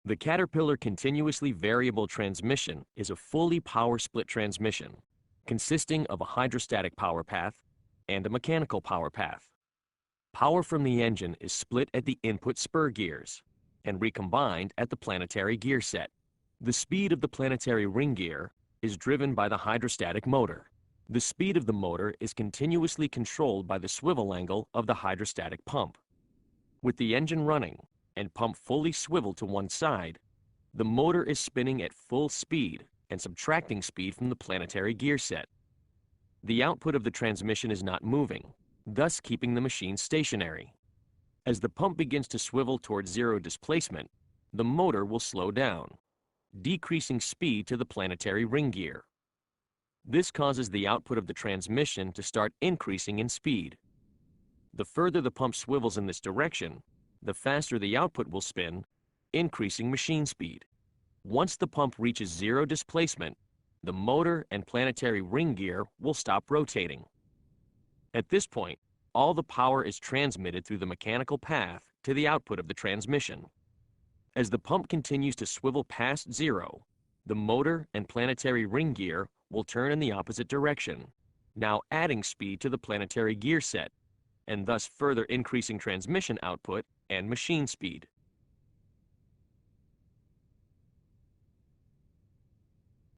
The Caterpillar continuously variable transmission is a fully power split transmission consisting of a hydrostatic power path and a mechanical power path. Power from the engine is split at the input spur gears and recombined at the planetary gear set. The speed of the planetary ring gear is driven by the hydrostatic motor. The speed of the motor is continuously controlled by the swivel angle of the hydrostatic pump. With the engine running and pump fully swiveled to one side, the motor is spinning at full speed and subtracting speed from the planetary gear set. The output of the transmission is not moving, thus keeping the machine stationary. As the pump begins to swivel towards zero displacement, the motor will slow down, decreasing speed to the planetary ring gear. This causes the output of the transmission to start increasing in speed. The further the pump swivels in this direction, the faster the output will spin, increasing machine speed. Once the pump reaches zero displacement, the motor and planetary ring gear will stop rotating. At this point, all the power is transmitted through the mechanical path to the output of the transmission. As the pump continues to swivel past zero, the motor and planetary ring gear will turn in the opposite direction, now adding speed to the planetary gear set, and thus further increasing transmission output and machine speed.